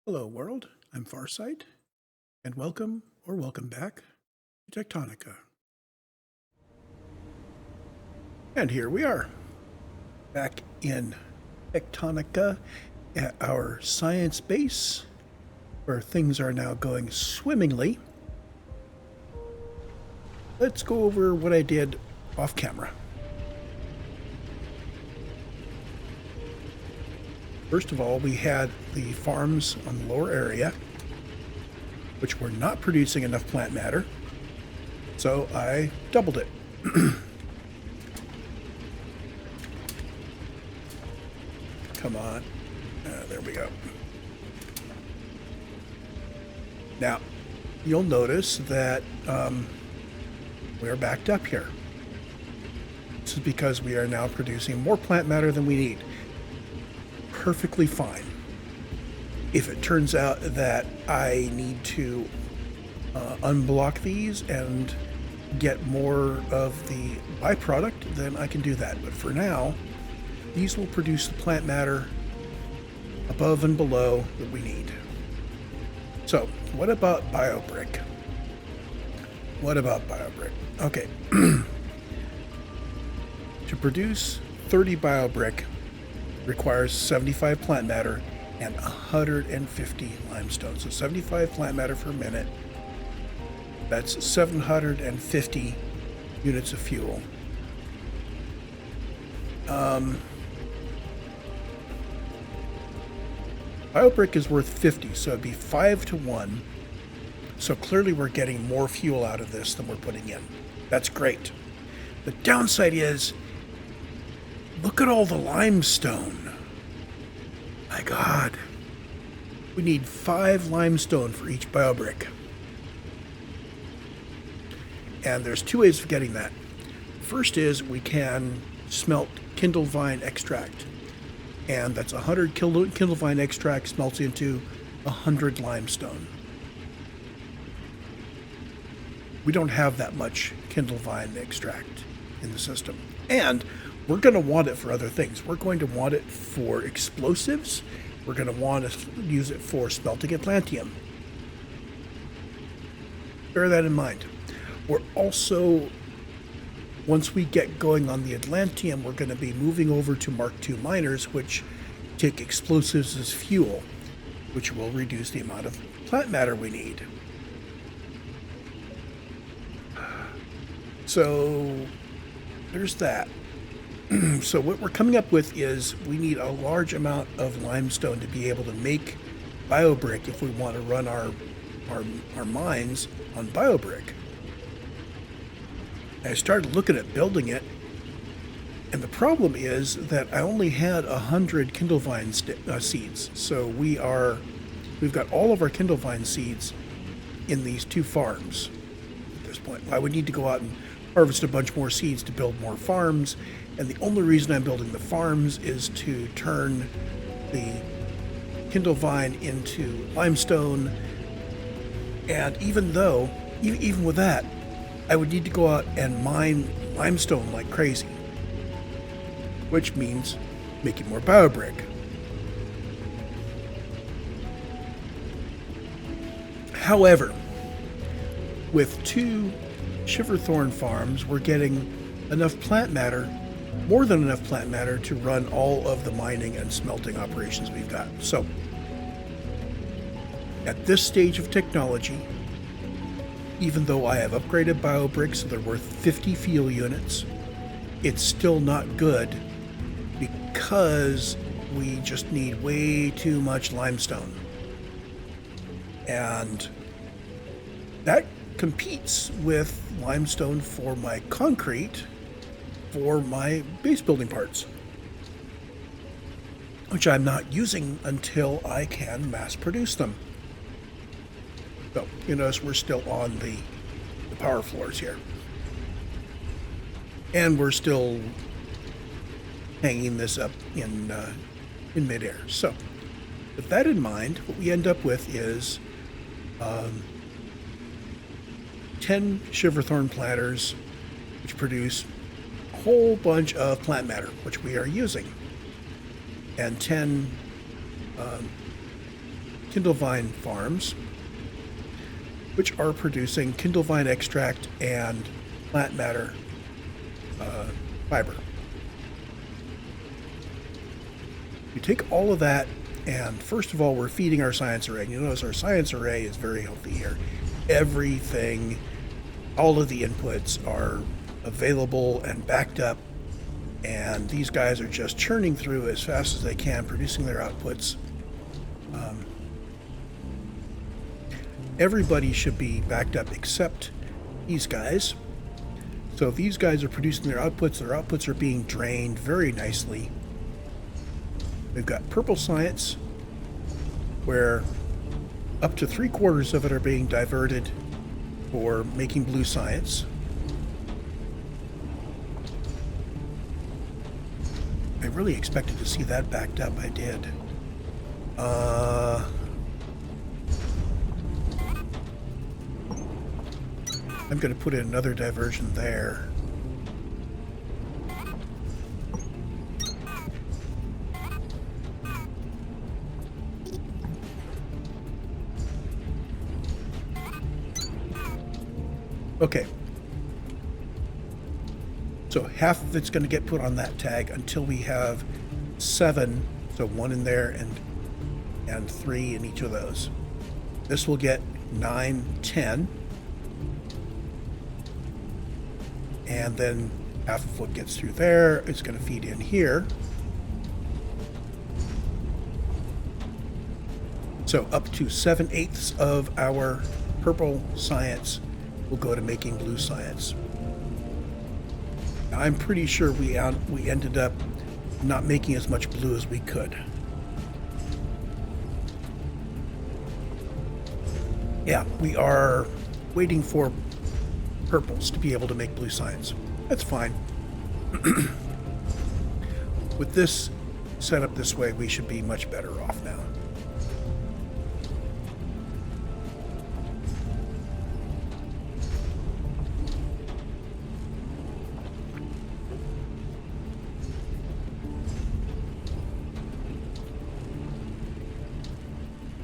Hello world, I'm Farsight, and welcome or welcome back to Techtonica. And here we are, back in Techtonica at our science base, where things are now going swimmingly. Let's go over what I did off camera. First of all, we had the farms on the lower area, which were not producing enough plant matter, so I doubled it. Come on. There we go. Now, you'll notice that we're backed up here. This is because we are now producing more plant matter than we need. Perfectly fine. If it turns out that I need to unblock these and get more of the byproduct, then I can do that. But for now, these will produce the plant matter above and below that we need. So, what about BioBrick? What about BioBrick? Okay. To produce 30 BioBrick requires 75 plant matter and 150 limestone. So 75 plant matter per minute. That's 750 units of fuel. BioBrick is worth 50, so it'd be 5 to 1. So clearly we're getting more fuel out of this than we're putting in. That's great. The downside is, look at all the limestone. My God. We need 5 limestone for each BioBrick. And there's 2 ways of getting that. First is we can smelt kindlevine extract. And that's 100 kindlevine extract smelts into 100 limestone. We don't have that much kindlevine extract in the system. And we're going to want it for other things. We're going to want it for explosives. We're going to want to use it for smelting Atlantium. Bear that in mind. We're also, once we get going on the Atlantium, we're going to be moving over to Mark II miners, which take explosives as fuel, which will reduce the amount of plant matter we need. So there's that. So what we're coming up with is we need a large amount of limestone to be able to make BioBrick if we want to run our mines on BioBrick. I started looking at building it, and the problem is that I only had 100 kindlevine seeds. So we've got all of our kindlevine seeds in these 2 farms at this point. I would need to go out and harvest a bunch more seeds to build more farms, and the only reason I'm building the farms is to turn the kindlevine into limestone. And even with that, I would need to go out and mine limestone like crazy, which means making more BioBrick. However, with 2 Shiverthorn farms, we're getting enough plant matter, more than enough plant matter, to run all of the mining and smelting operations we've got. So, at this stage of technology, even though I have upgraded BioBrick so they're worth 50 fuel units, it's still not good because we just need way too much limestone. And that competes with limestone for my concrete for my base building parts, which I'm not using until I can mass produce them. So, you notice we're still on the power floors here. And we're still hanging this up in midair. So, with that in mind, what we end up with is 10 Shiverthorn planters, which produce a whole bunch of plant matter, which we are using. And 10 Kindlevine farms, which are producing Kindlevine extract and plant matter fiber. You take all of that, and first of all, we're feeding our science array. You notice our science array is very healthy here. Everything, all of the inputs are available and backed up, and these guys are just churning through as fast as they can, producing their outputs. Everybody should be backed up except these guys. So these guys are producing their outputs are being drained very nicely. We've got purple science, where up to 3/4 of it are being diverted for making blue science. I really expected to see that backed up. I did. I'm going to put in another diversion there. Okay. So half of it's going to get put on that tag until we have 7, so 1 in there and 3 in each of those. This will get 9, 10. And then half of what gets through there is going to feed in here. So up to 7/8 of our purple science will go to making blue science. Now, I'm pretty sure we ended up not making as much blue as we could. Yeah, we are waiting for purples to be able to make blue science. That's fine. With this set up this way, we should be much better off now.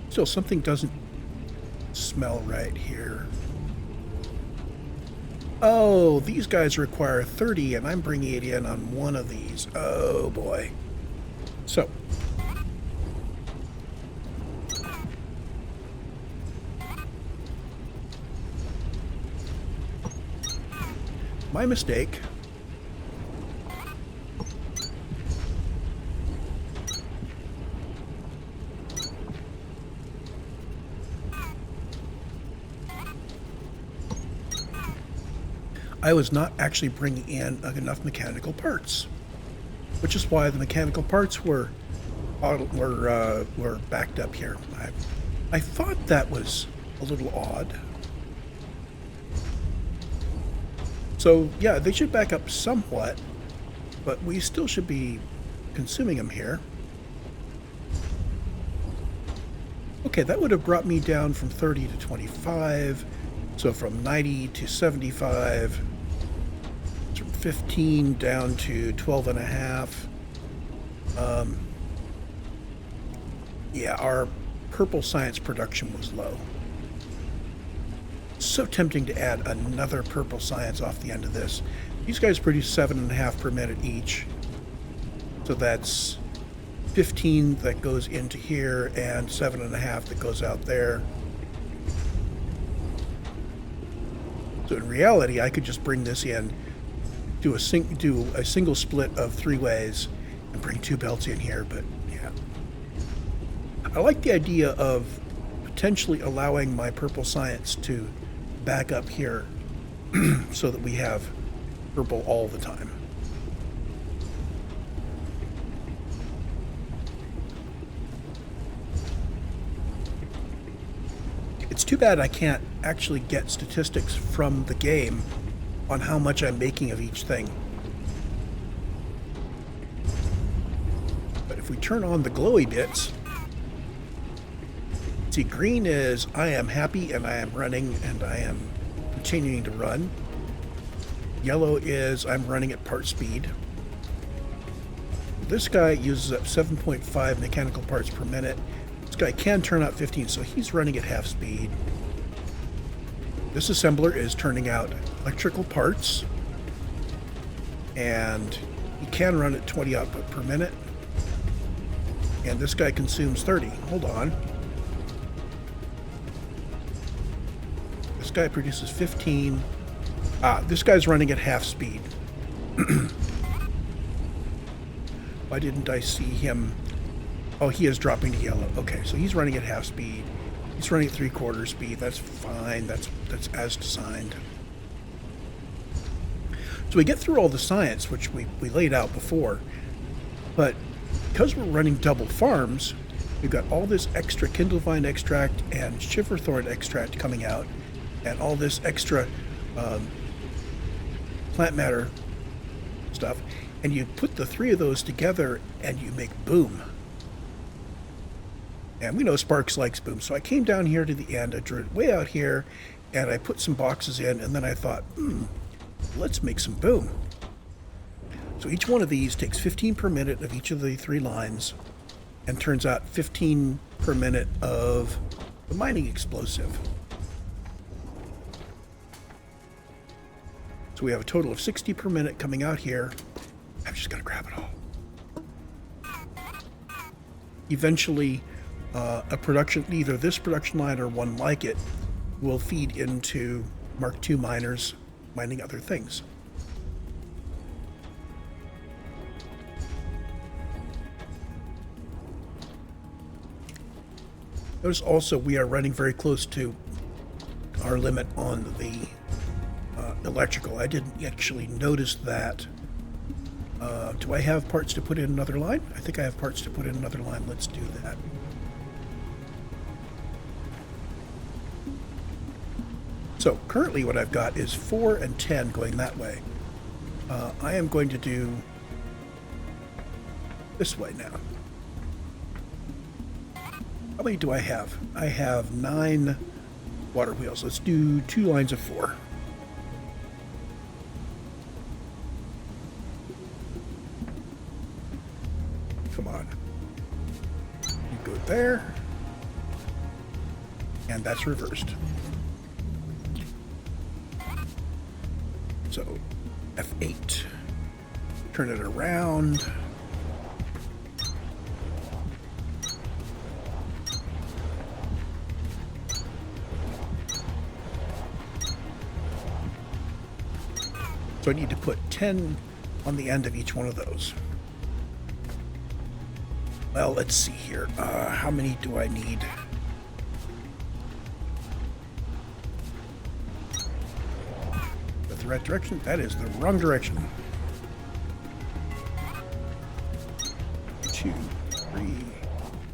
Still, something doesn't smell right here. Oh, these guys require 30, and I'm bringing it in on one of these. Oh, boy. So. My mistake. I was not actually bringing in enough mechanical parts, which is why the mechanical parts were backed up here. I thought that was a little odd. So yeah, they should back up somewhat, but we still should be consuming them here. Okay, that would have brought me down from 30 to 25. So from 90 to 75, from 15 down to 12 and a half. Yeah, our purple science production was low. So tempting to add another purple science off the end of this. These guys produce 7.5 per minute each. So that's 15 that goes into here and 7.5 that goes out there. So in reality, I could just bring this in, do a single split of 3 ways, and bring 2 belts in here. But yeah, I like the idea of potentially allowing my purple science to back up here, so that we have purple all the time. It's too bad I can't actually get statistics from the game on how much I'm making of each thing. But if we turn on the glowy bits, see, green is I am happy and I am running and I am continuing to run. Yellow is I'm running at part speed. This guy uses up 7.5 mechanical parts per minute. It's guy can turn out 15, so he's running at half speed. This assembler is turning out electrical parts, and he can run at 20 output per minute. And this guy consumes 30. Hold on. This guy produces 15. This guy's running at half speed. Why didn't I see him? Oh, he is dropping to yellow. Okay, so he's running at half speed. He's running at 3/4 speed. That's fine. That's as designed. So we get through all the science, which we laid out before. But because we're running double farms, we've got all this extra Kindlevine extract and Shiverthorn extract coming out, and all this extra plant matter stuff. And you put the three of those together and you make boom. And we know Sparks likes boom. So I came down here to the end, I drew it way out here, and I put some boxes in, and then I thought, let's make some boom. So each one of these takes 15 per minute of each of the three lines and turns out 15 per minute of the mining explosive. So we have a total of 60 per minute coming out here. I'm just going to grab it all. Eventually, either this production line or one like it, will feed into Mark II miners mining other things. Notice also we are running very close to our limit on the electrical. I didn't actually notice that. Do I have parts to put in another line? I think I have parts to put in another line. Let's do that. So currently what I've got is 4 and 10 going that way. I am going to do this way now. How many do I have? I have 9 water wheels. Let's do 2 lines of 4. Come on. You go there. And that's reversed. So F8. Turn it around. So I need to put 10 on the end of each one of those. Well, let's see here. How many do I need? That's the right direction? That is the wrong direction. 2, 3.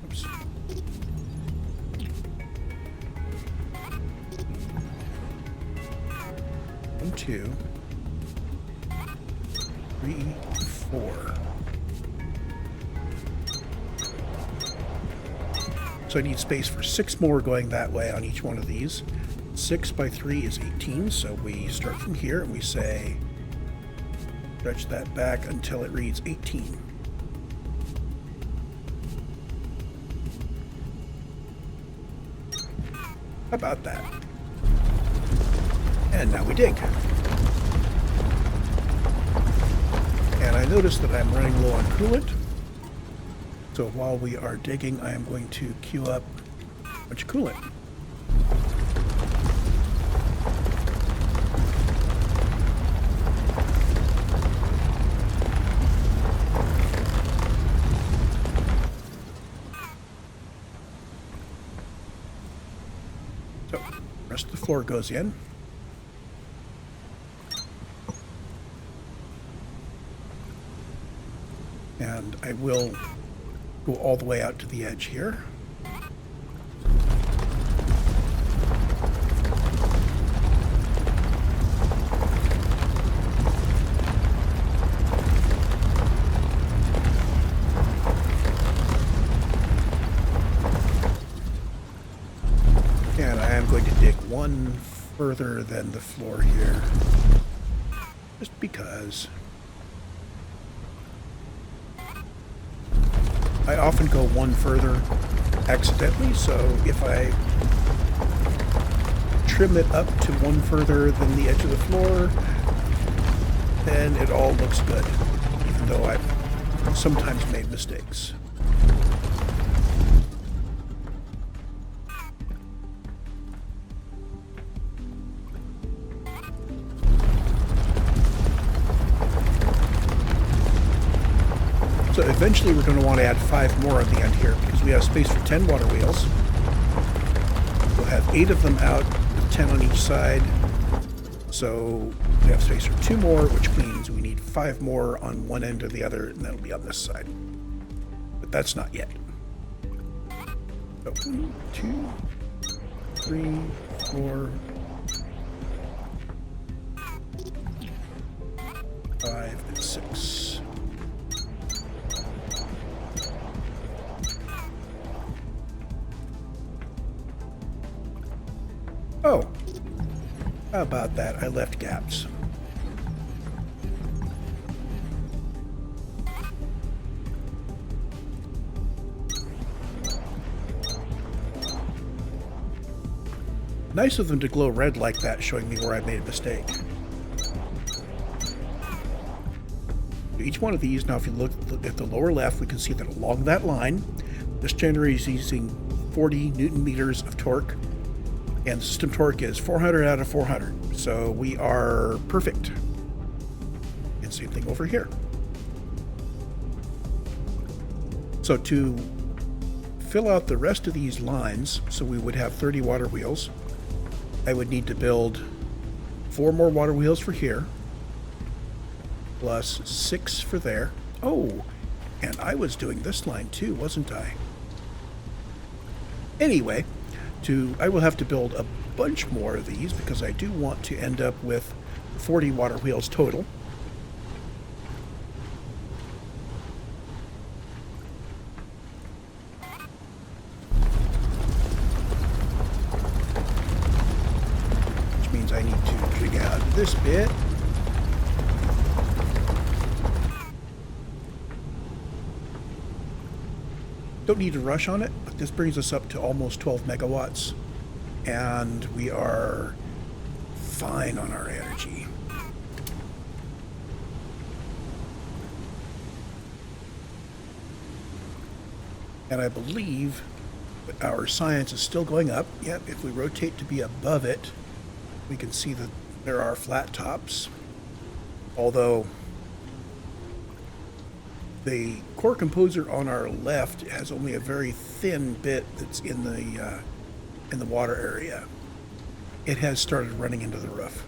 Oops. 1, 2. 3, 4. So I need space for 6 more going that way on each one of these. 6 by 3 is 18, so we start from here and we say, stretch that back until it reads 18. How about that? And now we dig. And I notice that I'm running low on coolant. So while we are digging, I am going to queue up a bunch of coolant. So, the rest of the floor goes in. And I will go all the way out to the edge here. And I am going to dig one further than the floor here, just because. I often go one further accidentally, so if I trim it up to one further than the edge of the floor, then it all looks good, even though I've sometimes made mistakes. So eventually we're going to want to add 5 more at the end here because we have space for 10 water wheels. We'll have 8 of them out with 10 on each side. So we have space for 2 more, which means we need 5 more on one end or the other, and that'll be on this side. But that's not yet. So 1, 2, 3, 4, 5, and 6. Oh, how about that? I left gaps. Nice of them to glow red like that, showing me where I made a mistake. Each one of these, now if you look at the lower left, we can see that along that line, this generator is using 40 Newton meters of torque. And the system torque is 400 out of 400. So we are perfect. And same thing over here. So to fill out the rest of these lines, so we would have 30 water wheels, I would need to build 4 more water wheels for here, plus 6 for there. Oh, and I was doing this line too, wasn't I? Anyway, I will have to build a bunch more of these because I do want to end up with 40 water wheels total. Which means I need to dig out this bit. Don't need to rush on it, but this brings us up to almost 12 megawatts. And we are fine on our energy. And I believe that our science is still going up. Yep, if we rotate to be above it, we can see that there are flat tops. Although the core composer on our left has only a very thin bit that's in the water area. It has started running into the roof.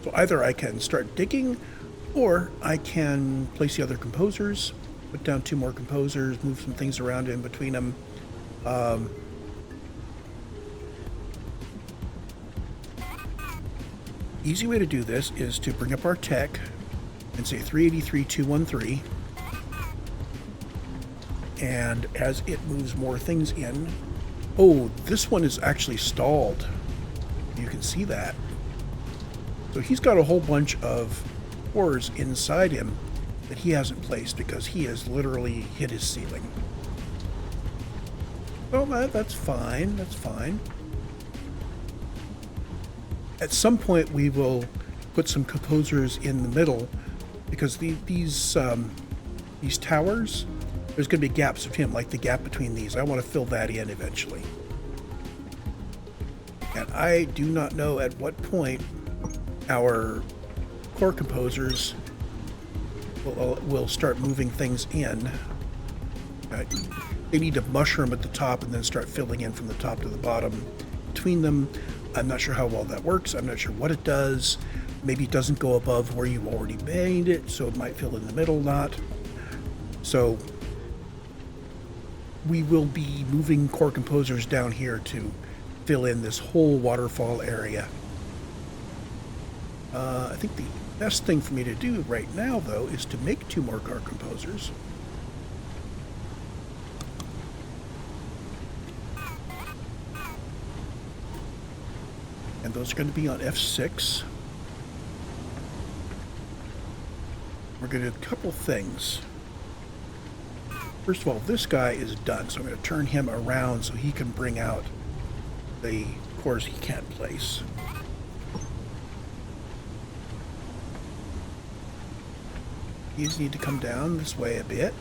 So either I can start digging, or I can place the other composers, put down 2 more composers, move some things around in between them. Easy way to do this is to bring up our tech and say 383.213. And as it moves more things in, oh, this one is actually stalled. You can see that. So he's got a whole bunch of cores inside him that he hasn't placed because he has literally hit his ceiling. Oh, that's fine. That's fine. At some point, we will put some composers in the middle because these towers, there's going to be gaps of him, like the gap between these. I want to fill that in eventually. And I do not know at what point our core composers will start moving things in. They need to mushroom at the top and then start filling in from the top to the bottom between them. I'm not sure how well that works. I'm not sure what it does. Maybe it doesn't go above where you already made it, so it might fill in the middle, not. So we will be moving core composers down here to fill in this whole waterfall area. I think the best thing for me to do right now, though, is to make 2 more core composers. And those are going to be on F6. We're going to do a couple things. First of all, this guy is done, so I'm going to turn him around so he can bring out the cores he can't place. These need to come down this way a bit.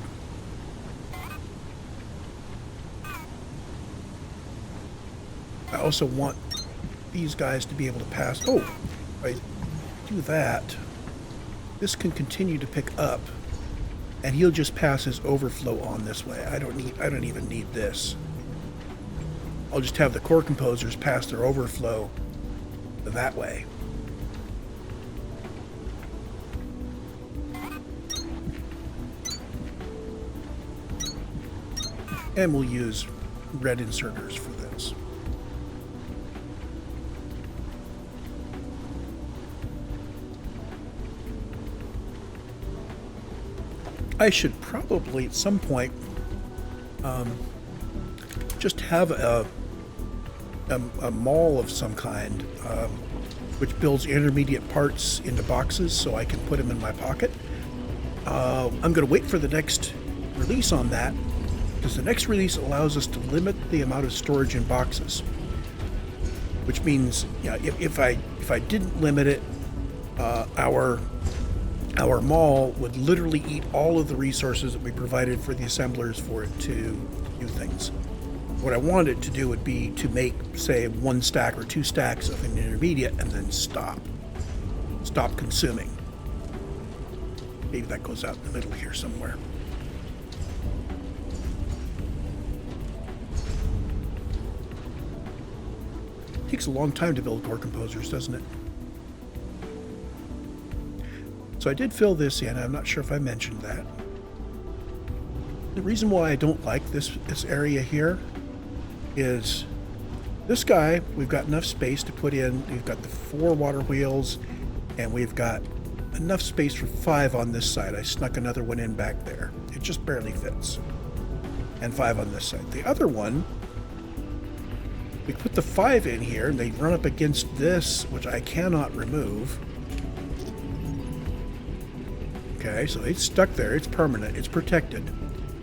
I also want these guys to be able to pass. Oh, if I do that, this can continue to pick up, and he'll just pass his overflow on this way. I don't even need this. I'll just have the core composers pass their overflow that way. And we'll use red inserters for this. I should probably at some point just have a mall of some kind, which builds intermediate parts into boxes so I can put them in my pocket. I'm going to wait for the next release on that, because the next release allows us to limit the amount of storage in boxes, which means, yeah, if I didn't limit it, our mall would literally eat all of the resources that we provided for the assemblers for it to do things. What I wanted it to do would be to make, say, 1 stack or 2 stacks of an intermediate and then stop consuming. Maybe that goes out in the middle here somewhere. Takes a long time to build core composers, doesn't it? So I did fill this in. I'm not sure if I mentioned that. The reason why I don't like this area here is this guy, we've got enough space to put in. We've got the 4 water wheels, and we've got enough space for 5 on this side. I snuck another one in back there. It just barely fits. And 5 on this side. The other one, we put the 5 in here, and they run up against this, which I cannot remove. Okay, so it's stuck there. It's permanent. It's protected.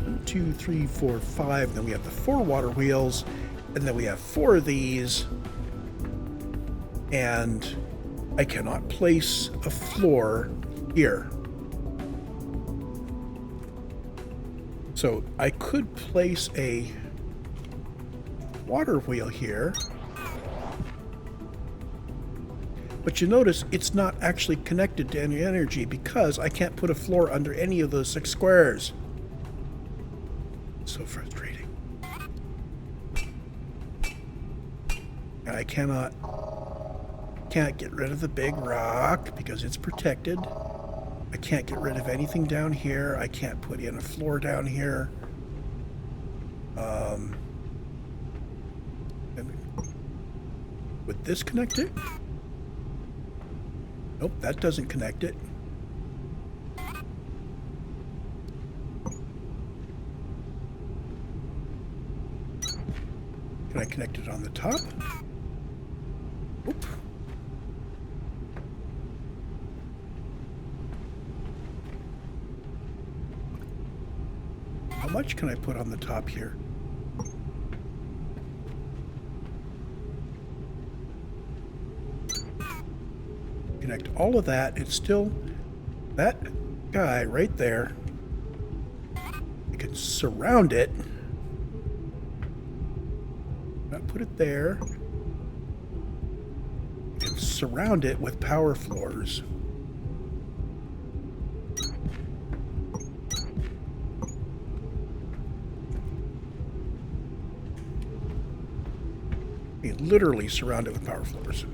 1, 2, 3, 4, 5. Then we have the 4 water wheels, and then we have 4 of these. And I cannot place a floor here. So I could place a water wheel here, but you notice it's not actually connected to any energy because I can't put a floor under any of those 6 squares. So frustrating. And I can't get rid of the big rock because it's protected. I can't get rid of anything down here. I can't put in a floor down here. Would this connect it? Nope, that doesn't connect it. Can I connect it on the top? Oop. How much can I put on the top here? Connect all of that. It's still that guy right there. I can surround it. Not put it there. I can surround it with power floors. I mean, literally surround it with power floors.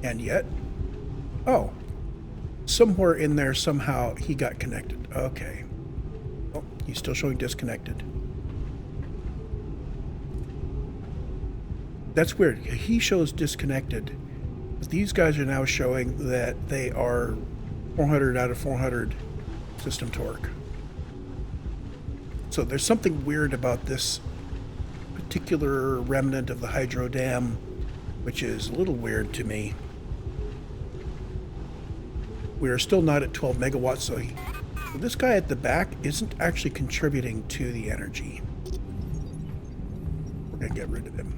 And yet, oh, somewhere in there somehow he got connected. Okay. Oh, he's still showing disconnected. That's weird. He shows disconnected. But these guys are now showing that they are 400 out of 400 system torque. So there's something weird about this particular remnant of the hydro dam, which is a little weird to me. We are still not at 12 megawatts, so this guy at the back isn't actually contributing to the energy. We're going to get rid of him.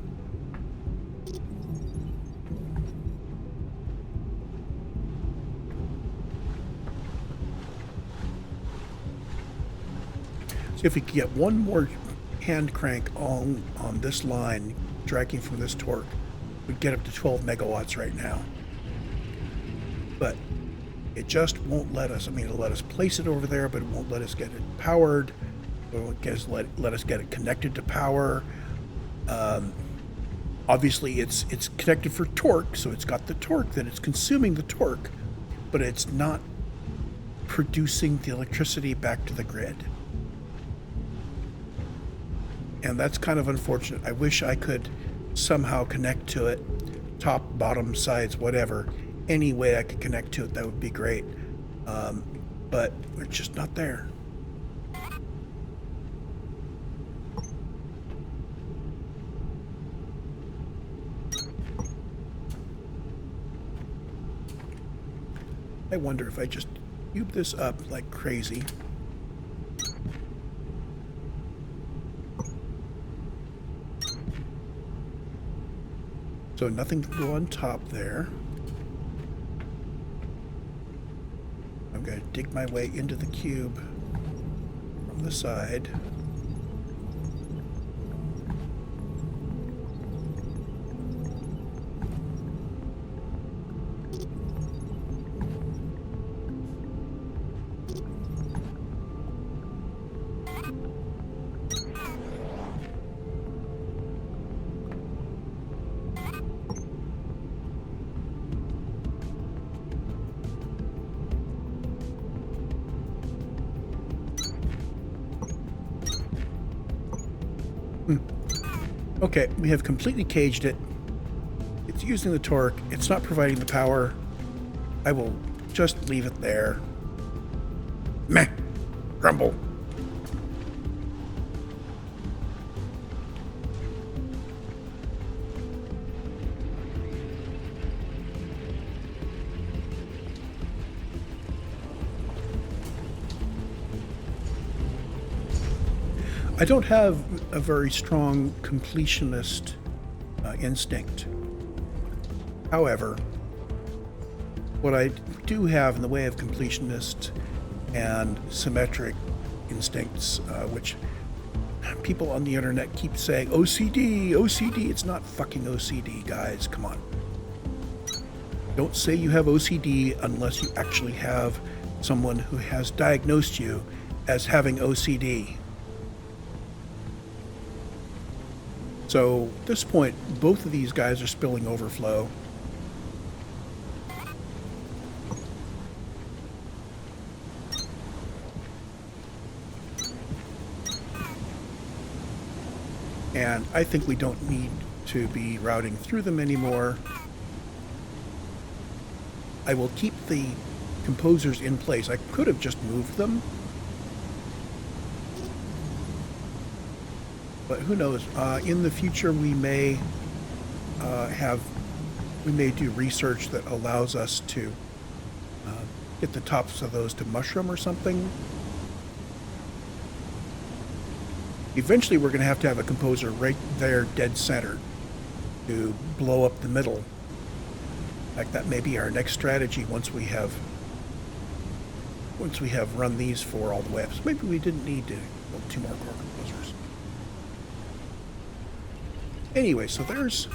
So if we could get one more hand crank on this line, dragging from this torque, we'd get up to 12 megawatts right now. But it just won't let us. I mean, it'll let us place it over there, but it won't let us get it powered. It won't let us get it connected to power. Obviously, it's connected for torque, so it's got the torque, that it's consuming the torque, but it's not producing the electricity back to the grid. And that's kind of unfortunate. I wish I could somehow connect to it, top, bottom, sides, whatever. Any way I could connect to it, that would be great. But it's just not there. I wonder if I just cube this up like crazy. So nothing can go on top there. I'm going to dig my way into the cube from the side. Okay, we have completely caged it. It's using the torque. It's not providing the power. I will just leave it there. Meh. Grumble. I don't have a very strong completionist instinct. However, what I do have in the way of completionist and symmetric instincts, which people on the internet keep saying, OCD, OCD, it's not fucking OCD, guys, come on. Don't say you have OCD unless you actually have someone who has diagnosed you as having OCD. So at this point, both of these guys are spilling overflow. And I think we don't need to be routing through them anymore. I will keep the composers in place. I could have just moved them. But who knows? In the future, we may do research that allows us to get the tops of those to mushroom or something. Eventually, we're going to have a composer right there, dead center, to blow up the middle. In fact, that may be our next strategy once we have run these four all the way up. So maybe we didn't need to build two more core composers. Anyway, so there's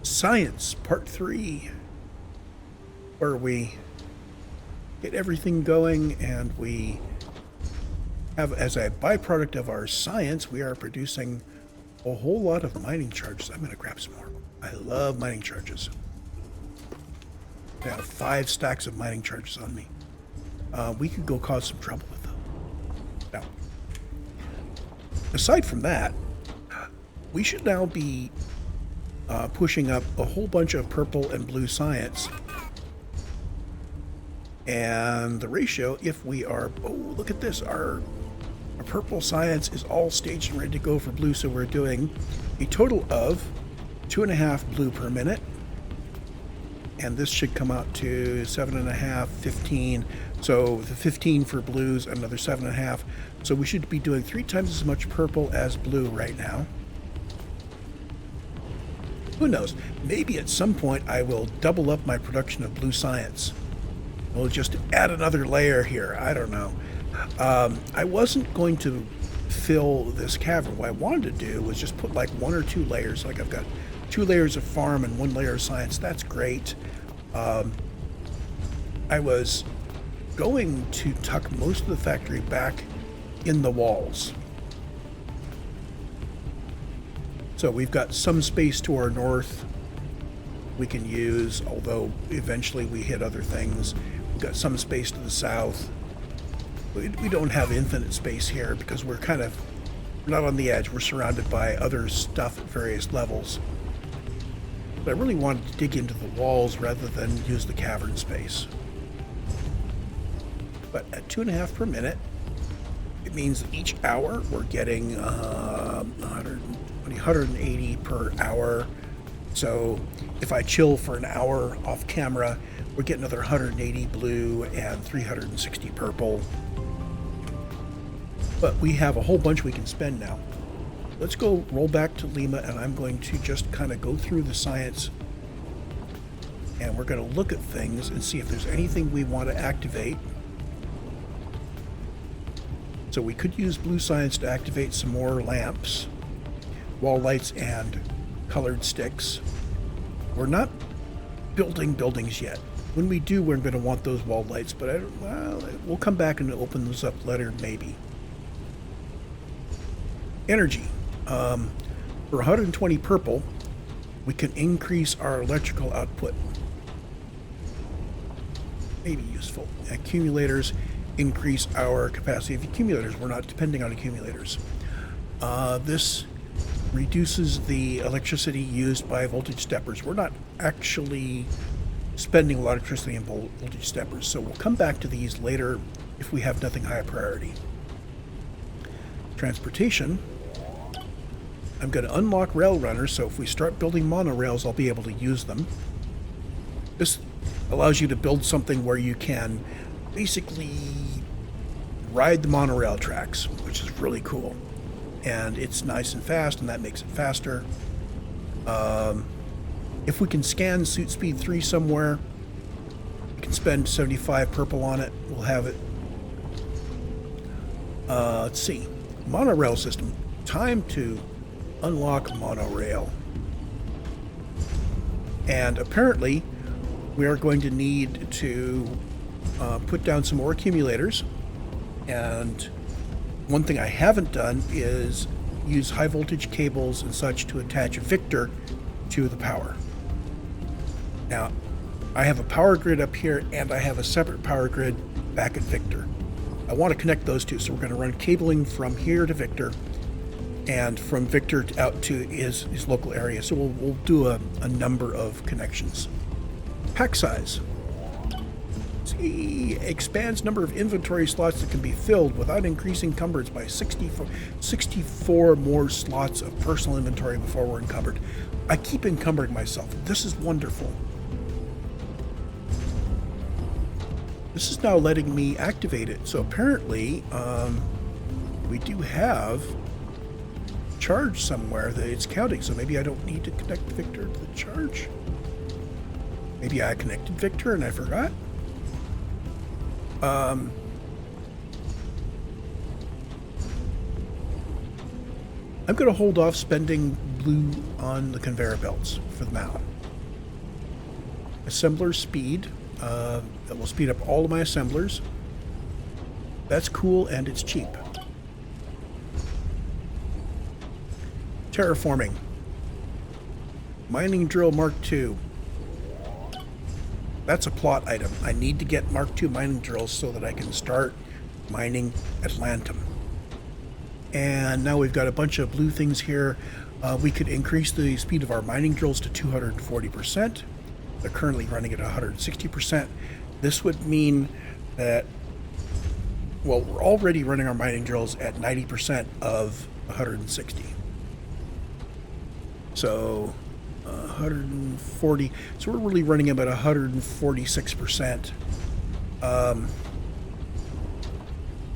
Science Part 3, where we get everything going and we have, as a byproduct of our science, we are producing a whole lot of mining charges. I'm going to grab some more. I love mining charges. I have 5 stacks of mining charges on me. We could go cause some trouble with them. Now, aside from that, we should now be pushing up a whole bunch of purple and blue science. And the ratio, if we are... Oh, look at this. Our purple science is all staged and ready to go for blue, so we're doing a total of 2.5 blue per minute. And this should come out to 7.5, 15. So the 15 for blues, another 7.5. So we should be doing 3 times as much purple as blue right now. Who knows? Maybe at some point I will double up my production of blue science. We'll just add another layer here. I don't know. I wasn't going to fill this cavern. What I wanted to do was just put like 1 or 2 layers. Like I've got 2 layers of farm and 1 layer of science. That's great. I was going to tuck most of the factory back in the walls. So we've got some space to our north we can use, although eventually we hit other things. We've got some space to the south. We don't have infinite space here because we're not on the edge. We're surrounded by other stuff at various levels. But I really wanted to dig into the walls rather than use the cavern space. But at 2.5 per minute, it means that each hour we're getting 180 per hour. So if I chill for an hour off camera, we're getting another 180 blue and 360 purple. But we have a whole bunch we can spend now. Let's go roll back to Lima, and I'm going to just kind of go through the science, and we're going to look at things and see if there's anything we want to activate. So we could use blue science to activate some more lamps, wall lights, and colored sticks. We're not building buildings yet. When we do, we're going to want those wall lights, but we'll come back and open those up later, maybe. Energy. For 120 purple, we can increase our electrical output. Maybe useful. Accumulators increase our capacity of accumulators. We're not depending on accumulators. This reduces the electricity used by voltage steppers. We're not actually spending a lot of electricity in voltage steppers, so we'll come back to these later if we have nothing high priority. Transportation. I'm going to unlock rail runners, so if we start building monorails, I'll be able to use them. This allows you to build something where you can basically ride the monorail tracks, which is really cool. And it's nice and fast, and that makes it faster. If we can scan Suit Speed 3 somewhere, we can spend 75 purple on it. We'll have it. Let's see. Monorail system. Time to unlock monorail. And apparently, we are going to need to put down some more accumulators. And one thing I haven't done is use high voltage cables and such to attach Victor to the power. Now, I have a power grid up here, and I have a separate power grid back at Victor. I want to connect those two, so we're going to run cabling from here to Victor, and from Victor out to his local area. So we'll do a number of connections. Pack size. See, expands number of inventory slots that can be filled without increasing encumbrance by 64 more slots of personal inventory before we're encumbered. I keep encumbering myself. This is wonderful. This is now letting me activate it. So apparently, we do have charge somewhere that it's counting. So maybe I don't need to connect Victor to the charge. Maybe I connected Victor and I forgot. I'm going to hold off spending blue on the conveyor belts for now. Assembler speed. That will speed up all of my assemblers. That's cool, and it's cheap. Terraforming. Mining drill Mark II. That's a plot item. I need to get Mark II mining drills so that I can start mining Atlantum. And now we've got a bunch of blue things here. We could increase the speed of our mining drills to 240%. They're currently running at 160%. This would mean that Well, we're already running our mining drills at 90% of 160. So 140. So we're really running about 146%.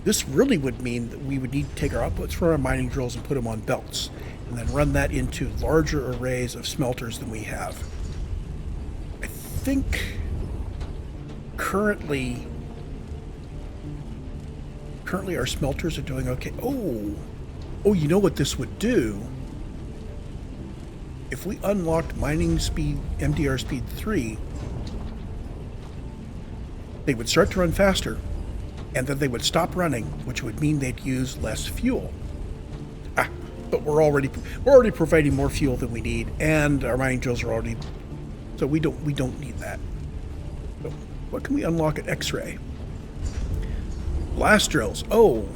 This really would mean that we would need to take our outputs from our mining drills and put them on belts, and then run that into larger arrays of smelters than we have. I think currently our smelters are doing okay. Oh, you know what this would do? If we unlocked mining speed, MDR speed 3, they would start to run faster, and then they would stop running, which would mean they'd use less fuel. But we're already providing more fuel than we need, and our mining drills are already, so we don't need that. So what can we unlock at X-ray? Blast drills. Oh,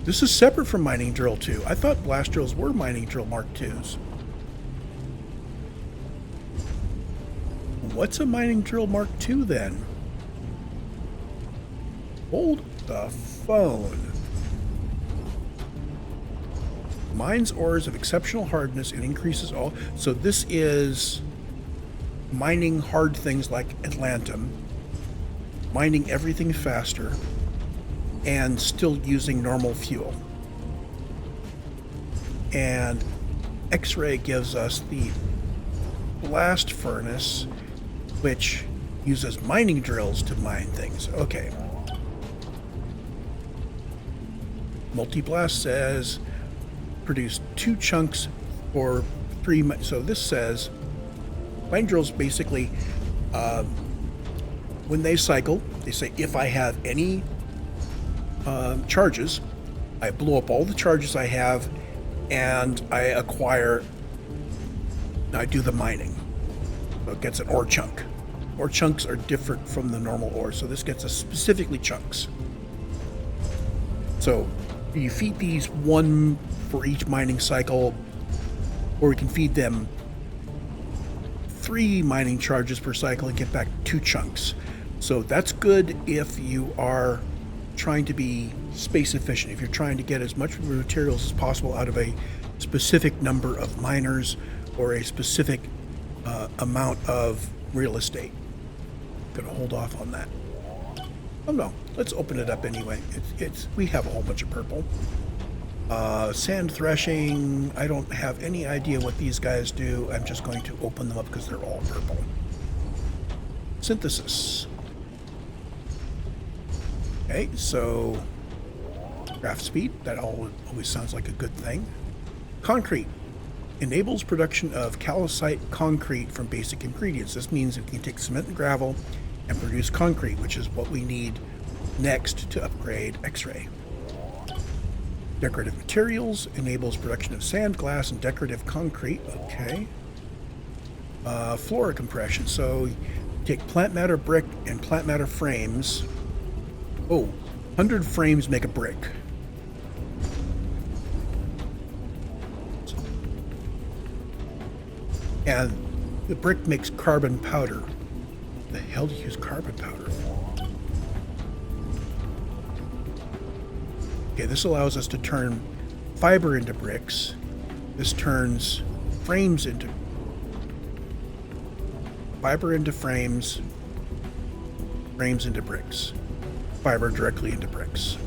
this is separate from mining drill 2. I thought blast drills were mining drill Mark IIs. What's a mining drill Mark II then? Hold the phone. Mines ores of exceptional hardness and increases all. So this is mining hard things like Atlantum, mining everything faster, and still using normal fuel. And X-ray gives us the blast furnace, which uses mining drills to mine things. Okay. Multi-blast says produce 2 chunks or 3. So this says mining drills basically, when they cycle, they say if I have any charges, I blow up all the charges I have, and I do the mining. So it gets an ore chunk. Ore chunks are different from the normal ore, so this gets us specifically chunks. So you feed these 1 for each mining cycle, or we can feed them 3 mining charges per cycle and get back 2 chunks. So that's good if you are trying to be space efficient, if you're trying to get as much materials as possible out of a specific number of miners or a specific amount of real estate. Gonna hold off on that. Oh no, let's open it up anyway. We have a whole bunch of purple. Sand threshing, I don't have any idea what these guys do. I'm just going to open them up because they're all purple. Synthesis. Okay, so craft speed, that always sounds like a good thing. Concrete enables production of calcite concrete from basic ingredients. This means it can take cement and gravel and produce concrete, which is what we need next to upgrade X-ray. Decorative materials enables production of sand, glass, and decorative concrete. Okay. Flora compression. So you take plant matter brick and plant matter frames. 100 frames make a brick. And the brick makes carbon powder. What the hell do you use carbon powder for? Okay, this allows us to turn fiber into bricks. This turns frames into fiber into frames, frames into bricks, fiber directly into bricks.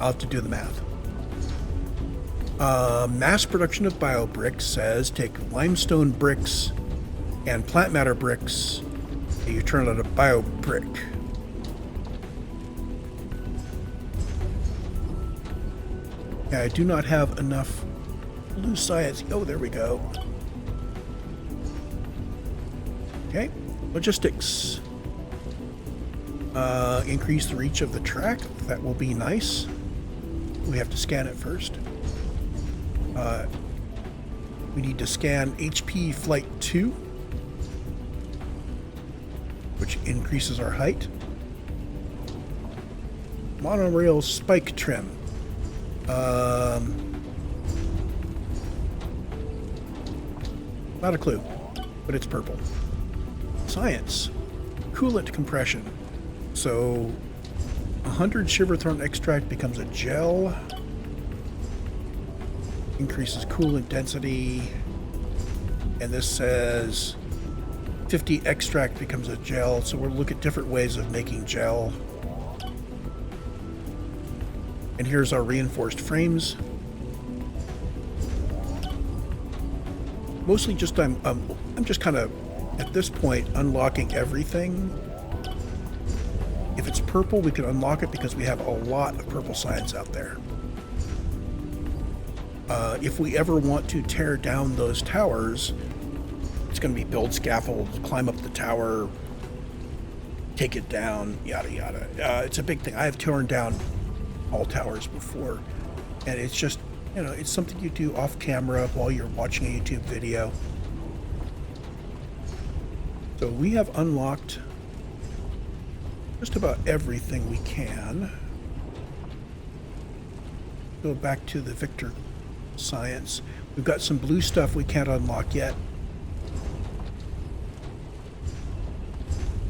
I'll have to do the math. Mass production of bio bricks says take limestone bricks and plant matter bricks, and you turn out a bio brick. Yeah, I do not have enough blue science. Oh, there we go. Okay, logistics. Increase the reach of the track. That will be nice. We have to scan it first. We need to scan HP Flight 2, which increases our height. Monorail spike trim. Not a clue, but it's purple. Science. Coolant compression. So 100 Shiverthorn extract becomes a gel. Increases coolant density. And this says 50 extract becomes a gel. So we'll look at different ways of making gel. And here's our reinforced frames. Mostly just I'm just kind of at this point unlocking everything. If it's purple, we can unlock it because we have a lot of purple science out there. If we ever want to tear down those towers, it's going to be build scaffolds, climb up the tower, take it down, yada yada. It's a big thing. I have torn down all towers before, and it's just, you know, it's something you do off camera while you're watching a YouTube video. So we have unlocked just about everything we can. Go back to the Victor science. We've got some blue stuff we can't unlock yet.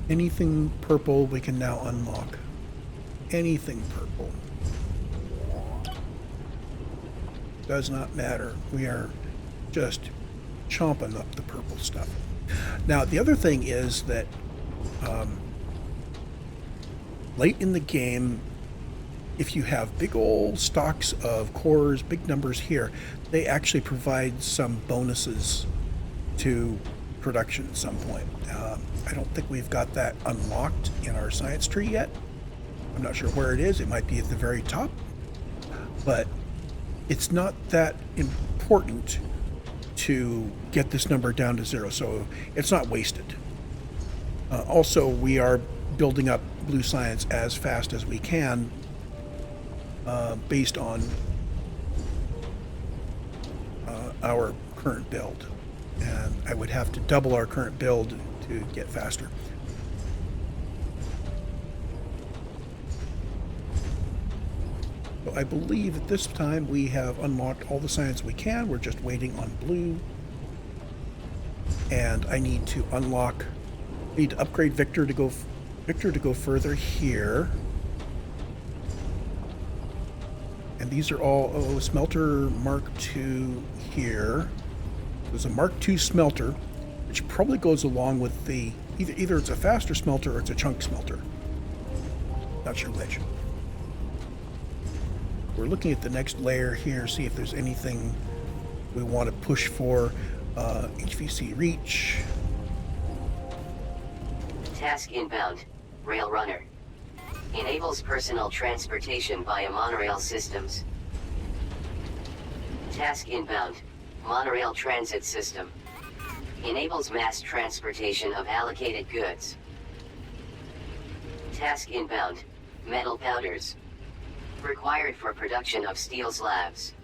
Anything purple we can now unlock. Anything purple. Does not matter. We are just chomping up the purple stuff. Now, the other thing is that late in the game, if you have big old stocks of cores, big numbers here, they actually provide some bonuses to production at some point. I don't think we've got that unlocked in our science tree yet. I'm not sure where it is. It might be at the very top, but it's not that important to get this number down to 0, so it's not wasted. Also, we are building up blue science as fast as we can based on our current build, and I would have to double our current build to get faster. So I believe at this time we have unlocked all the science we can. We're just waiting on blue, and I need to upgrade Victor to go further here. And these are all smelter Mark II here. There's a Mark II smelter, which probably goes along with the either it's a faster smelter or it's a chunk smelter. Not sure which. We're looking at the next layer here, see if there's anything we want to push for. HVC reach. Task inbound. Rail runner. Enables personal transportation via monorail systems. Task inbound. Monorail transit system. Enables mass transportation of allocated goods. Task inbound. Metal powders. Required for production of steel slabs.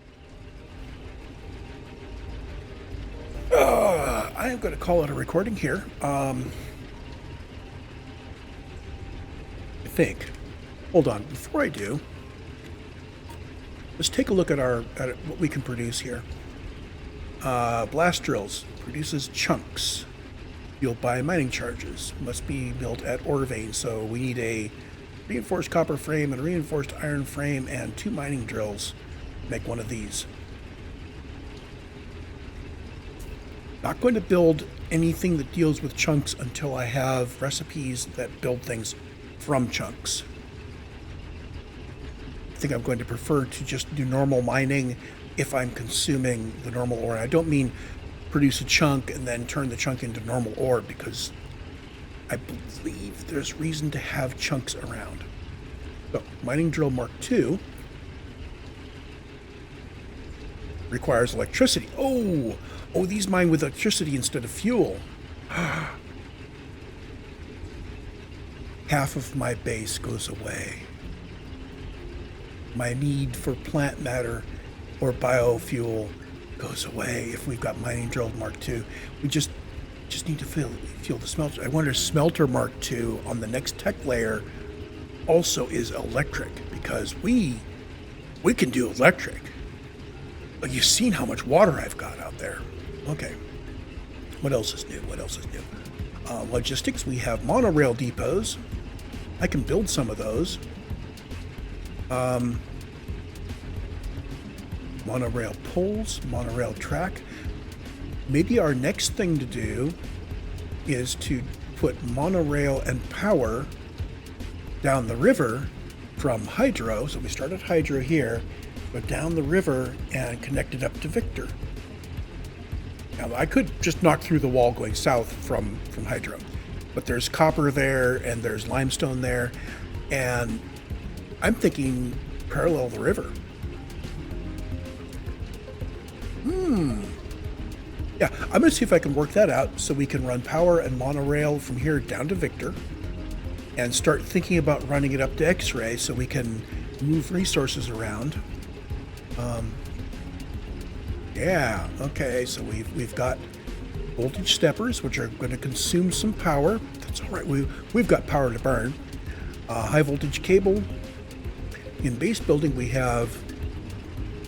I am going to call it a recording here. I think. Hold on, before I do, let's take a look at what we can produce here. Blast drills produces chunks. Fueled by mining charges. Must be built at ore veins, so we need a reinforced copper frame and a reinforced iron frame and 2 mining drills to make one of these. Not going to build anything that deals with chunks until I have recipes that build things from chunks. I think I'm going to prefer to just do normal mining if I'm consuming the normal ore. I don't mean produce a chunk and then turn the chunk into normal ore, because I believe there's reason to have chunks around. So, mining drill Mark II requires electricity. Oh, these mine with electricity instead of fuel. Half of my base goes away. My need for plant matter or biofuel goes away if we've got mining drill Mark II. We just need to fuel the smelter. I wonder if smelter Mark II on the next tech layer also is electric, because we can do electric. But you've seen how much water I've got out there. Okay. What else is new? Logistics. We have monorail depots. I can build some of those. Monorail poles, monorail track. Maybe our next thing to do is to put monorail and power down the river from Hydro. So we start at Hydro here, go down the river and connect it up to Victor. Now I could just knock through the wall going south from Hydro, but there's copper there and there's limestone there, and I'm thinking parallel the river. Yeah, I'm going to see if I can work that out so we can run power and monorail from here down to Victor and start thinking about running it up to X-ray so we can move resources around. Yeah, okay, so we've got voltage steppers, which are going to consume some power. That's all right, we've got power to burn. High voltage cable. In base building, we have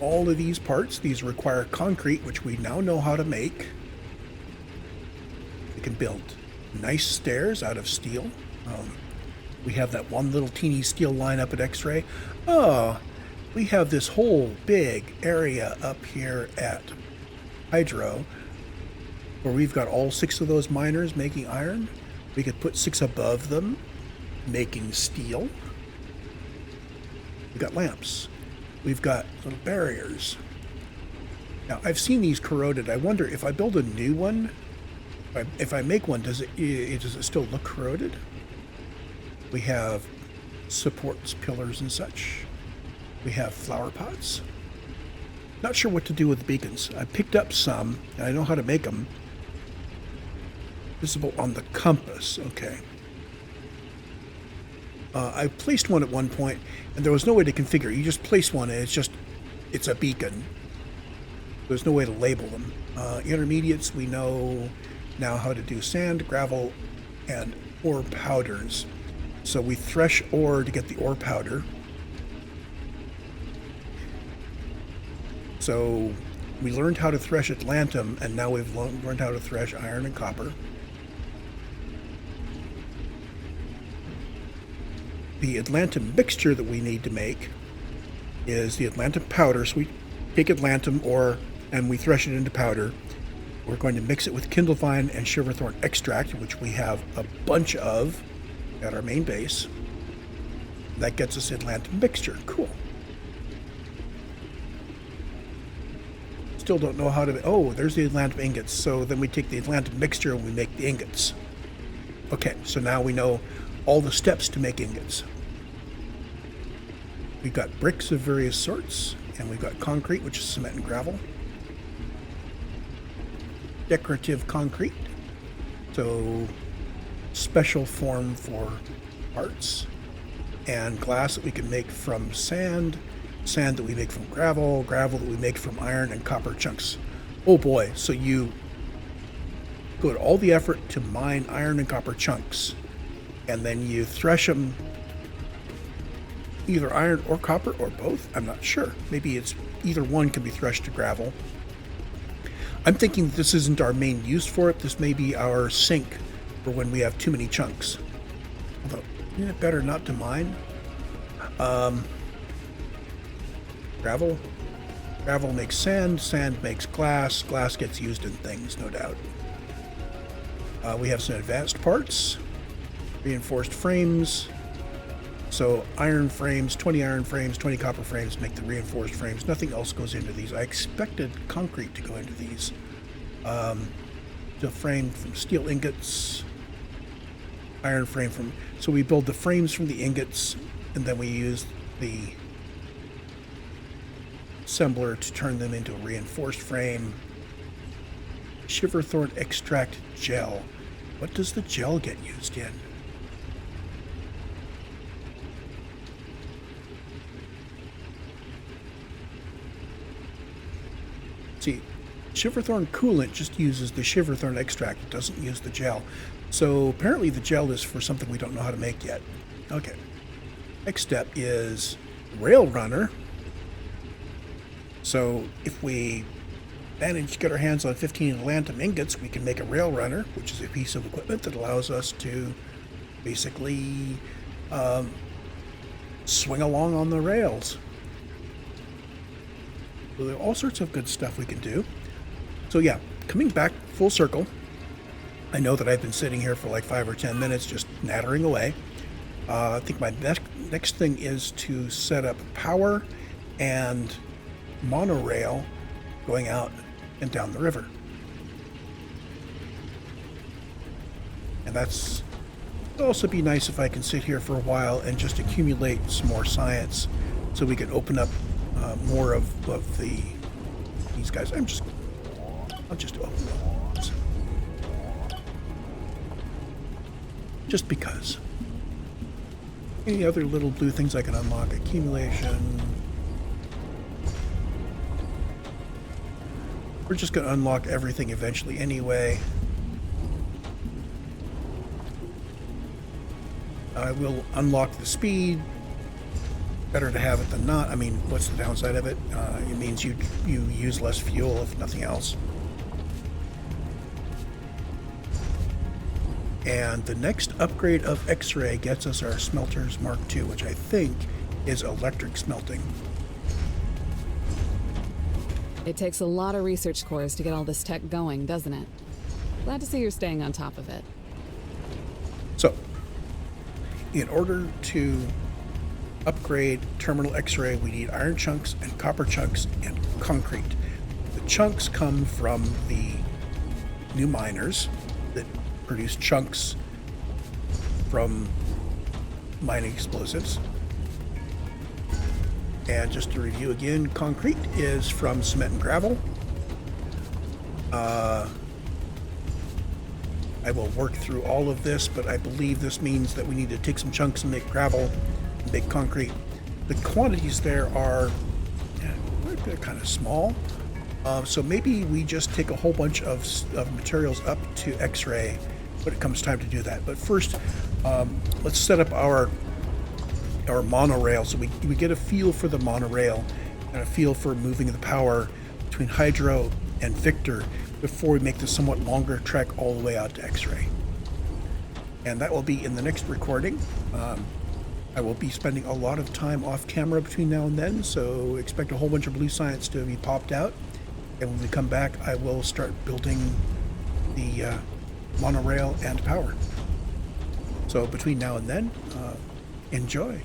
all of these parts. These require concrete, which we now know how to make. We can build nice stairs out of steel. We have that one little teeny steel line up at X-ray. Oh, we have this whole big area up here at Hydro where we've got all 6 of those miners making iron. We could put 6 above them making steel. We've got lamps. We've got little barriers. Now, I've seen these corroded. I wonder if I build a new one, if I make one, does it still look corroded? We have supports, pillars, and such. We have flower pots. Not sure what to do with the beacons. I picked up some, and I know how to make them. Visible on the compass. Okay. I placed one at one point, and there was no way to configure. You just place one, and it's a beacon. There's no way to label them. Intermediates, we know now how to do sand, gravel, and ore powders. So we thresh ore to get the ore powder. So we learned how to thresh atlantum, and now we've learned how to thresh iron and copper. The atlantum mixture that we need to make is the atlantum powder. So we take atlantum ore and we thresh it into powder. We're going to mix it with kindlevine and shiverthorn extract, which we have a bunch of at our main base. That gets us atlantum mixture. Cool. Still don't know how to... Oh, there's the atlantum ingots. So then we take the atlantum mixture and we make the ingots. Okay, so now we know all the steps to make ingots. We've got bricks of various sorts, and we've got concrete, which is cement and gravel. Decorative concrete, so special form for parts, and glass that we can make from sand, sand that we make from gravel, gravel that we make from iron and copper chunks. Oh boy, so you go to all the effort to mine iron and copper chunks, and then you thresh them, either iron or copper or both. I'm not sure. Maybe it's either one can be threshed to gravel. I'm thinking this isn't our main use for it. This may be our sink for when we have too many chunks. Although, isn't it better not to mine? Gravel. Gravel makes sand. Sand makes glass. Glass gets used in things, no doubt. We have some advanced parts. Reinforced frames. So iron frames, 20 iron frames, 20 copper frames make the reinforced frames. Nothing else goes into these. I expected concrete to go into these. The frame from steel ingots, iron frame from... So we build the frames from the ingots, and then we use the assembler to turn them into a reinforced frame. Shiverthorn extract gel. What does the gel get used in? See, Shiverthorn coolant just uses the Shiverthorn extract. It doesn't use the gel. So apparently the gel is for something we don't know how to make yet. Okay. Next step is rail runner. So if we manage to get our hands on 15 atlantum ingots, we can make a rail runner, which is a piece of equipment that allows us to basically swing along on the rails. So there are all sorts of good stuff we can do. So yeah, coming back full circle, I know that I've been sitting here for like 5 or 10 minutes just nattering away. I think my next thing is to set up power and monorail going out and down the river. And that's it'll also be nice if I can sit here for a while and just accumulate some more science so we can open up more of these guys. I'll just open them. Just because. Any other little blue things I can unlock? Accumulation. We're just going to unlock everything eventually anyway. I will unlock the speed. Better to have it than not. I mean, what's the downside of it? It means you use less fuel, if nothing else. And the next upgrade of X-ray gets us our smelters Mark II, which I think is electric smelting. It takes a lot of research cores to get all this tech going, doesn't it? Glad to see you're staying on top of it. So, in order to upgrade terminal X-ray, we need iron chunks and copper chunks and concrete. The chunks come from the new miners that produce chunks from mining explosives. And just to review again, concrete is from cement and gravel. I will work through all of this, but I believe this means that we need to take some chunks and make gravel, and make concrete. The quantities there are they're kind of small. So maybe we just take a whole bunch of materials up to X-ray when it comes time to do that. But first, let's set up our monorail so we get a feel for the monorail and a feel for moving the power between Hydro and Victor before we make the somewhat longer trek all the way out to X-ray. And that will be in the next recording. I will be spending a lot of time off camera between now and then, so expect a whole bunch of blue science to be popped out. And when we come back, I will start building the monorail and power. So between now and then, enjoy.